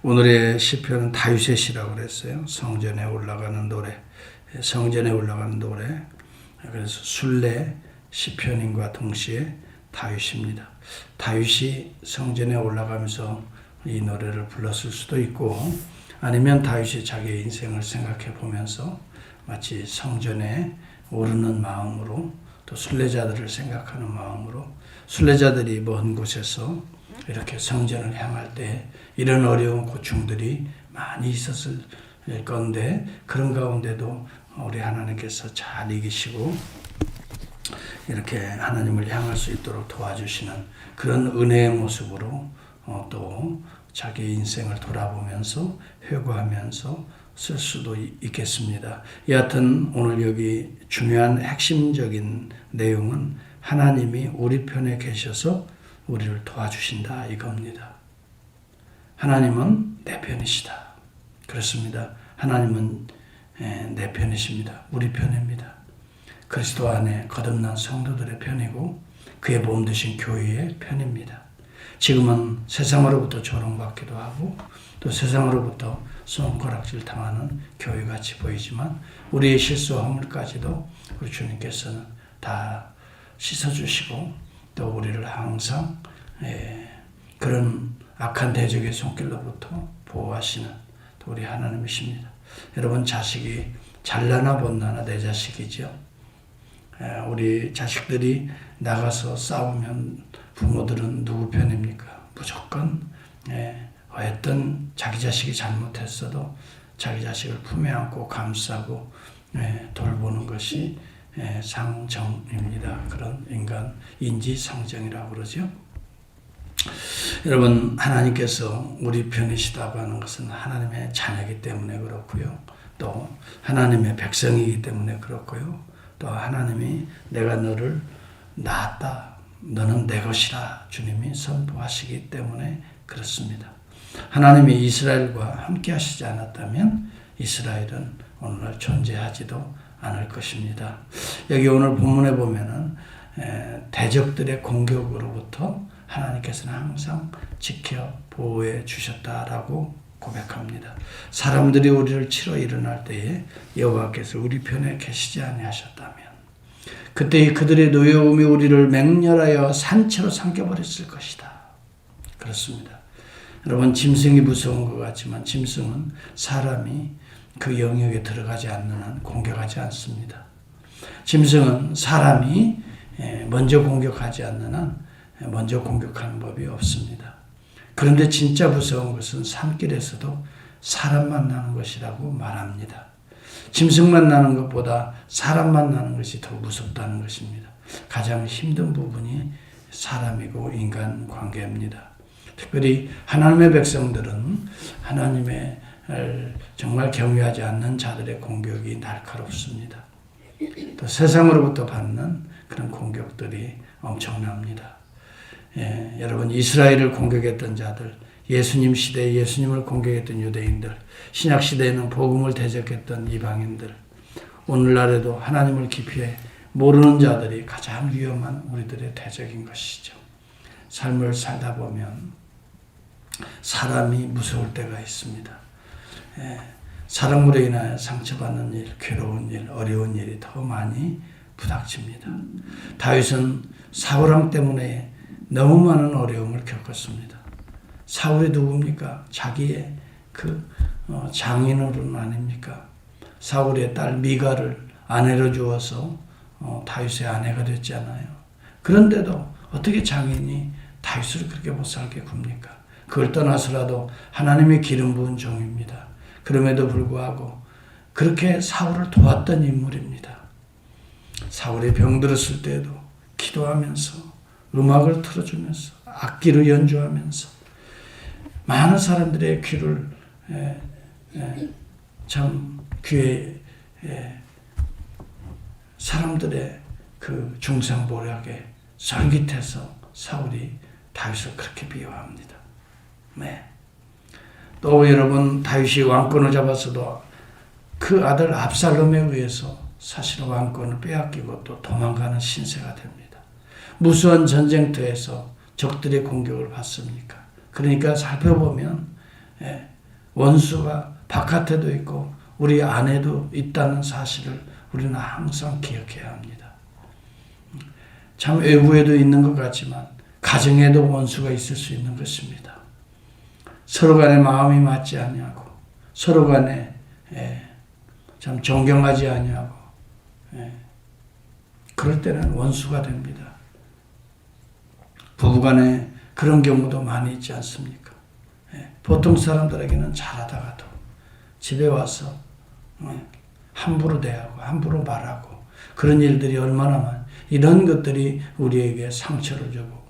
오늘의 시편은 다윗의 시라고 그랬어요. 성전에 올라가는 노래, 성전에 올라가는 노래. 그래서 순례 시편인과 동시에 다윗입니다. 다윗이 성전에 올라가면서 이 노래를 불렀을 수도 있고, 아니면 다윗이 자기의 인생을 생각해 보면서 마치 성전에 오르는 마음으로, 또 순례자들을 생각하는 마음으로, 순례자들이 먼 곳에서 이렇게 성전을 향할 때 이런 어려운 고충들이 많이 있었을 건데, 그런 가운데도 우리 하나님께서 잘 이기시고 이렇게 하나님을 향할 수 있도록 도와주시는 그런 은혜의 모습으로 또 자기 인생을 돌아보면서 회고하면서 쓸 수도 있겠습니다. 여하튼 오늘 여기 중요한 핵심적인 내용은 하나님이 우리 편에 계셔서 우리를 도와주신다 이겁니다. 하나님은 내 편이시다. 그렇습니다. 하나님은 내 편이십니다. 우리 편입니다. 그리스도 안에 거듭난 성도들의 편이고 그의 몸 되신 교회의 편입니다. 지금은 세상으로부터 조롱받기도 하고 또 세상으로부터 손가락질 당하는 교회같이 보이지만 우리의 실수와 허물까지도 우리 주님께서는 다 씻어주시고 또 우리를 항상 그런 악한 대적의 손길로부터 보호하시는 또 우리 하나님이십니다. 여러분, 자식이 잘나나 못나나 내 자식이죠. 우리 자식들이 나가서 싸우면 부모들은 누구 편입니까? 무조건 어떤 자기 자식이 잘못했어도 자기 자식을 품에 안고 감싸고 돌보는 것이 상정입니다. 그런 인간 인지상정이라고 그러죠. 여러분, 하나님께서 우리 편이시다고 하는 것은 하나님의 자녀이기 때문에 그렇고요. 또 하나님의 백성이기 때문에 그렇고요. 또 하나님이 내가 너를 낳았다, 너는 내 것이라 주님이 선포하시기 때문에 그렇습니다. 하나님이 이스라엘과 함께 하시지 않았다면 이스라엘은 오늘날 존재하지도 않을 것입니다. 여기 오늘 본문에 보면은 대적들의 공격으로부터 하나님께서는 항상 지켜 보호해 주셨다라고 고백합니다. 사람들이 우리를 치러 일어날 때에 여호와께서 우리 편에 계시지 아니하셨다면 그때 그들의 노여움이 우리를 맹렬하여 산채로 삼켜버렸을 것이다. 그렇습니다. 여러분, 짐승이 무서운 것 같지만 짐승은 사람이 그 영역에 들어가지 않는 한 공격하지 않습니다. 짐승은 사람이 먼저 공격하지 않는 한 먼저 공격하는 법이 없습니다. 그런데 진짜 무서운 것은 산길에서도 사람 만나는 것이라고 말합니다. 짐승 만나는 것보다 사람 만나는 것이 더 무섭다는 것입니다. 가장 힘든 부분이 사람이고 인간 관계입니다. 특별히 하나님의 백성들은 하나님의 정말 경외하지 않는 자들의 공격이 날카롭습니다. 또 세상으로부터 받는 그런 공격들이 엄청납니다. 여러분, 이스라엘을 공격했던 자들, 예수님 시대에 예수님을 공격했던 유대인들, 신약 시대에는 복음을 대적했던 이방인들, 오늘날에도 하나님을 깊이 모르는 자들이 가장 위험한 우리들의 대적인 것이죠. 삶을 살다 보면 사람이 무서울 때가 있습니다. 사람으로 인하여 상처받는 일, 괴로운 일, 어려운 일이 더 많이 부닥칩니다. 다윗은 사울왕 때문에 너무 많은 어려움을 겪었습니다. 사울이 누굽니까? 자기의 장인어른 아닙니까? 사울의 딸 미가를 아내로 주어서 다윗의 아내가 됐잖아요. 그런데도 어떻게 장인이 다윗을 그렇게 못 살게 굽니까? 그걸 떠나서라도 하나님의 기름 부은 종입니다. 그럼에도 불구하고 그렇게 사울을 도왔던 인물입니다. 사울이 병들었을 때에도 기도하면서 음악을 틀어주면서 악기를 연주하면서 많은 사람들의 귀를 참 귀에 사람들의 그 중상모략에 솔깃해서 사울이 다윗을 그렇게 비하합니다. 네. 또 여러분, 다윗이 왕권을 잡았어도 그 아들 압살롬에 의해서 사실은 왕권을 빼앗기고 또 도망가는 신세가 됩니다. 무수한 전쟁터에서 적들의 공격을 받습니까? 그러니까 살펴보면 원수가 바깥에도 있고 우리 안에도 있다는 사실을 우리는 항상 기억해야 합니다. 참 외부에도 있는 것 같지만 가정에도 원수가 있을 수 있는 것입니다. 서로 간에 마음이 맞지 아니하고 서로 간에 참 존경하지 아니하고 그럴 때는 원수가 됩니다. 부부간에 그런 경우도 많이 있지 않습니까? 보통 사람들에게는 잘하다가도 집에 와서 함부로 대하고 함부로 말하고 그런 일들이 얼마나 많아요. 이런 것들이 우리에게 상처를 주고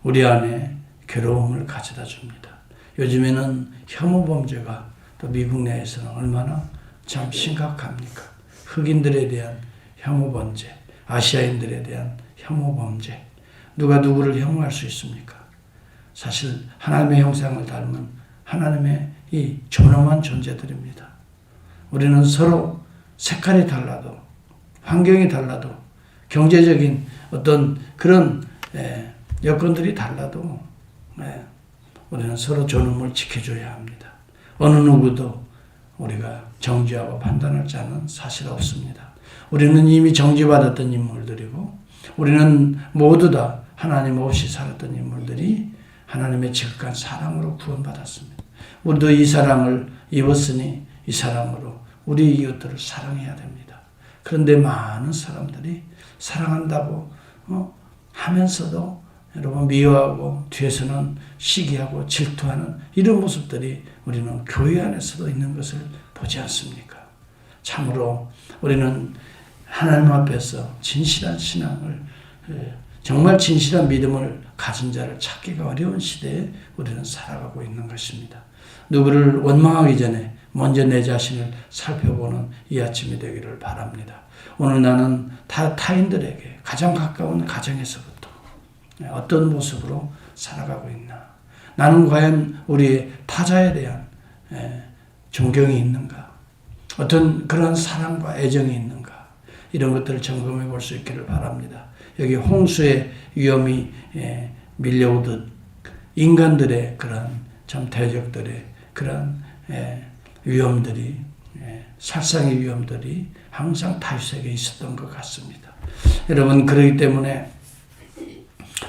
우리 안에 괴로움을 가져다 줍니다. 요즘에는 혐오 범죄가 또 미국 내에서는 얼마나 참 심각합니까? 흑인들에 대한 혐오 범죄, 아시아인들에 대한 혐오 범죄, 누가 누구를 혐오할 수 있습니까? 사실 하나님의 형상을 닮은 하나님의 이 존엄한 존재들입니다. 우리는 서로 색깔이 달라도 환경이 달라도 경제적인 어떤 그런 여건들이 달라도 우리는 서로 존엄을 지켜줘야 합니다. 어느 누구도 우리가 정죄하고 판단할 자는 사실 없습니다. 우리는 이미 정죄받았던 인물들이고 우리는 모두 다 하나님 없이 살았던 인물들이 하나님의 지극한 사랑으로 구원받았습니다. 우리도 이 사랑을 입었으니 이 사랑으로 우리 이웃들을 사랑해야 됩니다. 그런데 많은 사람들이 사랑한다고 하면서도 여러분 미워하고 뒤에서는 시기하고 질투하는 이런 모습들이 우리는 교회 안에서도 있는 것을 보지 않습니까? 참으로 우리는 하나님 앞에서 진실한 신앙을 정말 진실한 믿음을 가진 자를 찾기가 어려운 시대에 우리는 살아가고 있는 것입니다. 누구를 원망하기 전에 먼저 내 자신을 살펴보는 이 아침이 되기를 바랍니다. 오늘 나는 타인들에게 가장 가까운 가정에서부터 어떤 모습으로 살아가고 있나? 나는 과연 우리의 타자에 대한 존경이 있는가? 어떤 그런 사랑과 애정이 있는가? 이런 것들을 점검해 볼 수 있기를 바랍니다. 여기 홍수의 위험이 밀려오듯 인간들의 그런 참 대적들의 그런 위험들이 살상의 위험들이 항상 다윗에게 있었던 것 같습니다. 여러분 그렇기 때문에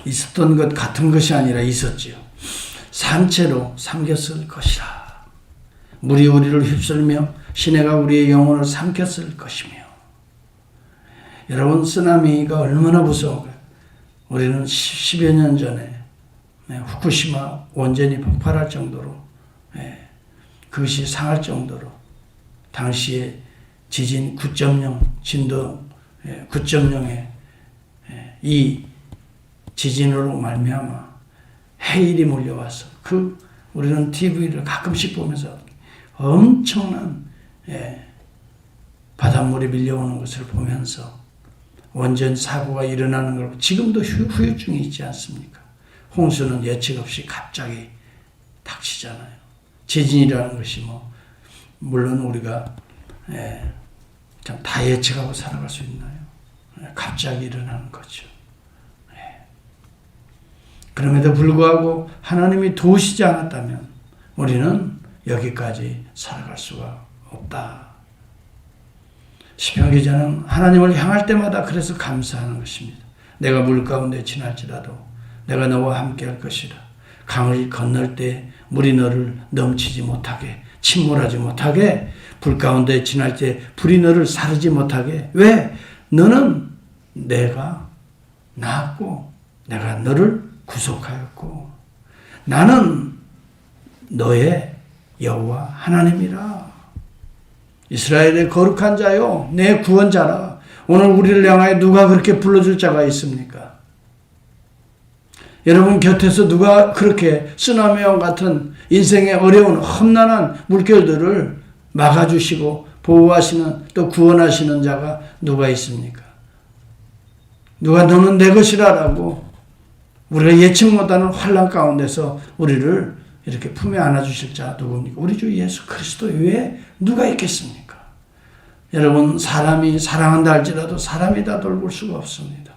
있었던 것 같은 것이 아니라 있었지요. 산채로 삼켰을 것이라. 물이 우리를 휩쓸며 시내가 우리의 영혼을 삼켰을 것이며. 여러분 쓰나미가 얼마나 무서운가요? 우리는 10여 년 전에 후쿠시마 원전이 폭발할 정도로 그것이 상할 정도로 당시에 지진 9.0 진도 9.0의 이 지진으로 말미암아 해일이 몰려와서 우리는 TV를 가끔씩 보면서 엄청난 바닷물이 밀려오는 것을 보면서 원전 사고가 일어나는 걸 지금도 후유증이 있지 않습니까? 홍수는 예측 없이 갑자기 닥치잖아요. 지진이라는 것이 물론 우리가 참 다 예측하고 살아갈 수 있나요? 갑자기 일어나는 거죠. 그럼에도 불구하고 하나님이 도우시지 않았다면 우리는 여기까지 살아갈 수가 없다. 시편 기자는 하나님을 향할 때마다 그래서 감사하는 것입니다. 내가 물 가운데 지날지라도 내가 너와 함께 할 것이라. 강을 건널 때 물이 너를 넘치지 못하게 침몰하지 못하게 불 가운데 지날 때 불이 너를 사르지 못하게. 왜? 너는 내가 낳았고 내가 너를 구속하였고 나는 너의 여호와 하나님이라. 이스라엘의 거룩한 자요 내 구원자라. 오늘 우리를 향하여 누가 그렇게 불러줄 자가 있습니까? 여러분 곁에서 누가 그렇게 쓰나미와 같은 인생의 어려운 험난한 물결들을 막아주시고 보호하시는 또 구원하시는 자가 누가 있습니까? 누가 너는 내 것이라라고 우리가 예측 못하는 환난 가운데서 우리를 이렇게 품에 안아주실 자 누굽니까? 우리 주 예수 그리스도 외에 누가 있겠습니까? 여러분 사람이 사랑한다 할지라도 사람이 다 돌볼 수가 없습니다.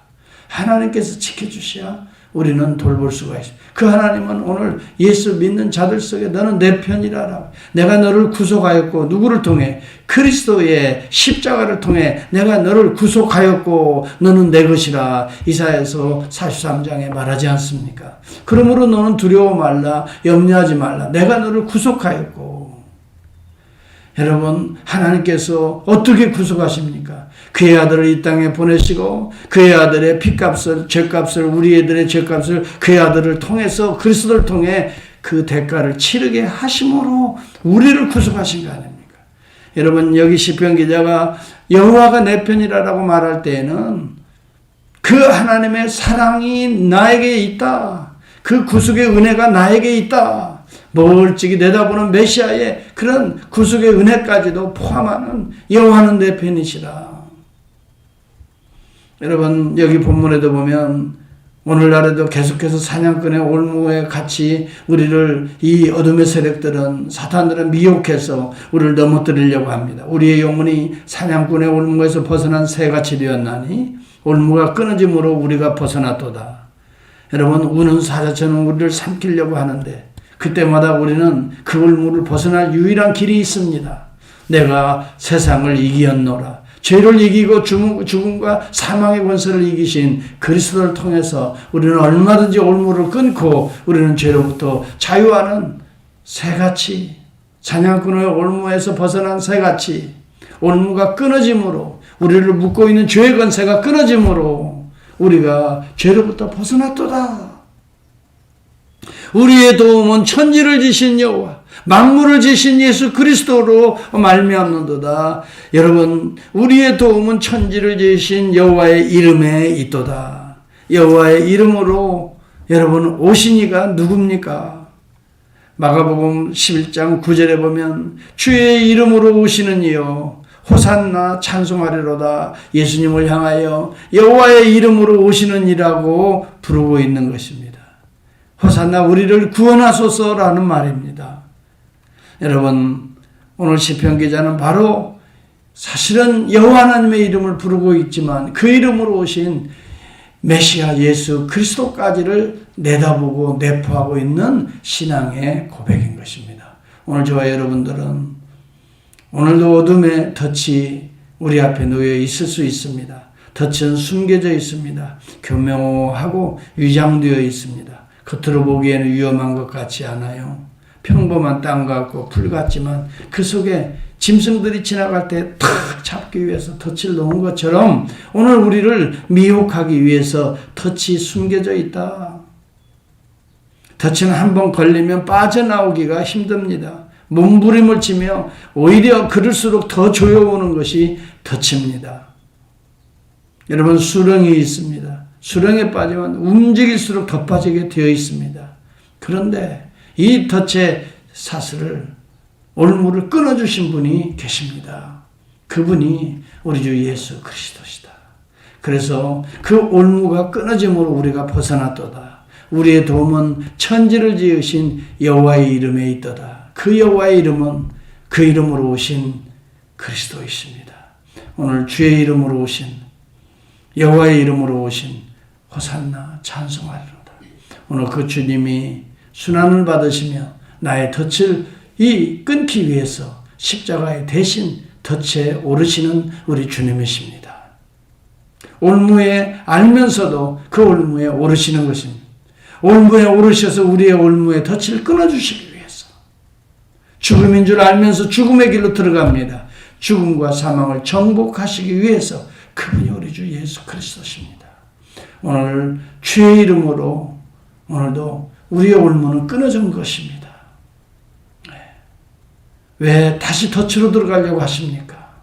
하나님께서 지켜주셔야 우리는 돌볼 수가 있습니다. 그 하나님은 오늘 예수 믿는 자들 속에 너는 내 편이라라. 내가 너를 구속하였고 누구를 통해? 그리스도의 십자가를 통해 내가 너를 구속하였고 너는 내 것이라. 이사야서 43장에 말하지 않습니까? 그러므로 너는 두려워 말라. 염려하지 말라. 내가 너를 구속하였고. 여러분, 하나님께서 어떻게 구속하십니까? 그의 아들을 이 땅에 보내시고 그의 아들의 피값을, 죄값을, 우리 애들의 죄값을 그의 아들을 통해서 그리스도를 통해 그 대가를 치르게 하심으로 우리를 구속하신 거 아닙니까? 여러분, 여기 시편 기자가 여호와가 내 편이라고 말할 때에는 그 하나님의 사랑이 나에게 있다. 그 구속의 은혜가 나에게 있다. 멀찍이 내다보는 메시아의 그런 구속의 은혜까지도 포함하는 여호와는 내 편이시라. 여러분, 여기 본문에도 보면 오늘날에도 계속해서 사냥꾼의 올무에 같이 우리를 이 어둠의 세력들은, 사탄들은 미혹해서 우리를 넘어뜨리려고 합니다. 우리의 영혼이 사냥꾼의 올무에서 벗어난 새같이 되었나니 올무가 끊어짐으로 우리가 벗어났도다. 여러분, 우는 사자처럼 우리를 삼키려고 하는데 그때마다 우리는 그 올무를 벗어날 유일한 길이 있습니다. 내가 세상을 이기었노라. 죄를 이기고 죽음과 사망의 권세를 이기신 그리스도를 통해서 우리는 얼마든지 올무를 끊고 우리는 죄로부터 자유하는 새같이, 사냥꾼의 올무에서 벗어난 새같이 올무가 끊어짐으로, 우리를 묶고 있는 죄의 권세가 끊어짐으로 우리가 죄로부터 벗어났도다. 우리의 도움은 천지를 지신 여호와, 만물을 지신 예수 그리스도로 말미암는도다. 여러분, 우리의 도움은 천지를 지신 여호와의 이름에 있도다. 여호와의 이름으로 여러분 오신 이가 누굽니까? 마가복음 11장 9절에 보면 주의 이름으로 오시는 이여 호산나 찬송하리로다. 예수님을 향하여 여호와의 이름으로 오시는 이라고 부르고 있는 것입니다. 호산나 우리를 구원하소서라는 말입니다. 여러분, 오늘 시편 기자는 바로 사실은 여호와 하나님의 이름을 부르고 있지만 그 이름으로 오신 메시아 예수 그리스도까지를 내다보고 내포하고 있는 신앙의 고백인 것입니다. 오늘 저와 여러분들은 오늘도 어둠의 덫이 우리 앞에 놓여 있을 수 있습니다. 덫은 숨겨져 있습니다. 교묘하고 위장되어 있습니다. 겉으로 보기에는 위험한 것 같지 않아요. 평범한 땅 같고 풀 같지만 그 속에 짐승들이 지나갈 때 탁 잡기 위해서 덫을 놓은 것처럼 오늘 우리를 미혹하기 위해서 덫이 숨겨져 있다. 덫은 한번 걸리면 빠져나오기가 힘듭니다. 몸부림을 치며 오히려 그럴수록 더 조여오는 것이 덫입니다. 여러분, 수렁이 있습니다. 수렁에 빠지면 움직일수록 더 빠지게 되어 있습니다. 그런데 이 덫의 사슬을, 올무를 끊어주신 분이 계십니다. 그분이 우리 주 예수 그리스도시다. 그래서 그 올무가 끊어짐으로 우리가 벗어났도다. 우리의 도움은 천지를 지으신 여호와의 이름에 있도다. 그 여호와의 이름은 그 이름으로 오신 그리스도이십니다. 오늘 주의 이름으로 오신, 여호와의 이름으로 오신 호산나 찬송하리로다. 오늘 그 주님이 순환을 받으시며 나의 덫을 끊기 위해서 십자가에 대신 덫에 오르시는 우리 주님이십니다. 올무에 알면서도 그 올무에 오르시는 것입니다. 올무에 오르셔서 우리의 올무의 덫을 끊어주시기 위해서 죽음인 줄 알면서 죽음의 길로 들어갑니다. 죽음과 사망을 정복하시기 위해서 그분이 우리 주 예수 그리스도십니다. 오늘 주의 이름으로 오늘도 우리의 올무는 끊어진 것입니다. 왜 다시 덫으로 들어가려고 하십니까?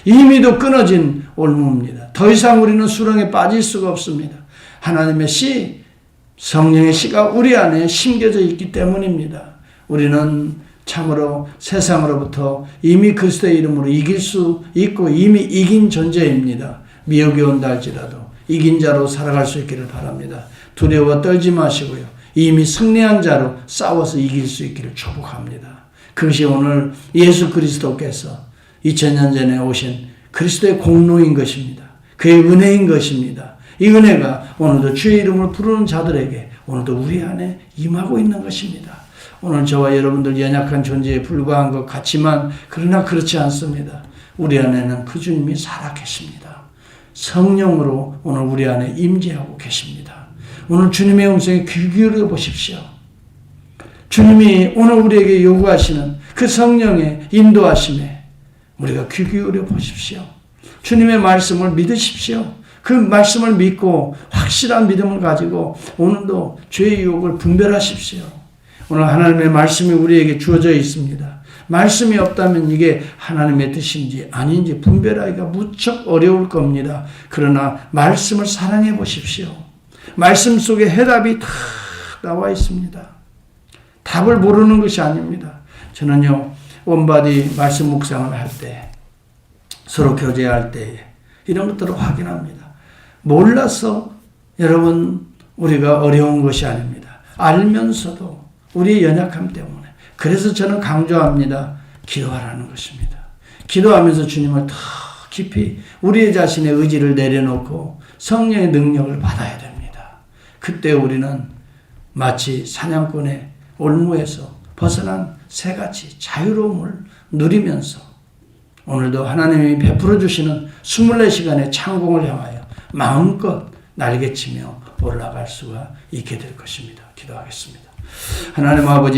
이미도 끊어진 올무입니다. 더 이상 우리는 수렁에 빠질 수가 없습니다. 하나님의 씨, 성령의 씨가 우리 안에 심겨져 있기 때문입니다. 우리는 참으로 세상으로부터 이미 그리스도의 이름으로 이길 수 있고 이미 이긴 존재입니다. 미혹이 온다 할지라도 이긴 자로 살아갈 수 있기를 바랍니다. 두려워 떨지 마시고요. 이미 승리한 자로 싸워서 이길 수 있기를 축복합니다. 그것이 오늘 예수 그리스도께서 2000년 전에 오신 그리스도의 공로인 것입니다. 그의 은혜인 것입니다. 이 은혜가 오늘도 주의 이름을 부르는 자들에게 오늘도 우리 안에 임하고 있는 것입니다. 오늘 저와 여러분들 연약한 존재에 불과한 것 같지만 그러나 그렇지 않습니다. 우리 안에는 그 주님이 살아 계십니다. 성령으로 오늘 우리 안에 임재하고 계십니다. 오늘 주님의 음성에 귀 기울여 보십시오. 주님이 오늘 우리에게 요구하시는 그 성령의 인도하심에 우리가 귀 기울여 보십시오. 주님의 말씀을 믿으십시오. 그 말씀을 믿고 확실한 믿음을 가지고 오늘도 죄의 유혹을 분별하십시오. 오늘 하나님의 말씀이 우리에게 주어져 있습니다. 말씀이 없다면 이게 하나님의 뜻인지 아닌지 분별하기가 무척 어려울 겁니다. 그러나 말씀을 사랑해 보십시오. 말씀 속에 해답이 다 나와 있습니다. 답을 모르는 것이 아닙니다. 저는요, 원바디 말씀 묵상을 할 때, 서로 교제할 때 이런 것들을 확인합니다. 몰라서 여러분 우리가 어려운 것이 아닙니다. 알면서도 우리의 연약함 때문에. 그래서 저는 강조합니다. 기도하라는 것입니다. 기도하면서 주님을 더 깊이 우리의 자신의 의지를 내려놓고 성령의 능력을 받아야 됩니다. 그때 우리는 마치 사냥꾼의 올무에서 벗어난 새같이 자유로움을 누리면서 오늘도 하나님이 베풀어 주시는 24시간의 창공을 향하여 마음껏 날개치며 올라갈 수가 있게 될 것입니다. 기도하겠습니다. 하나님 아버지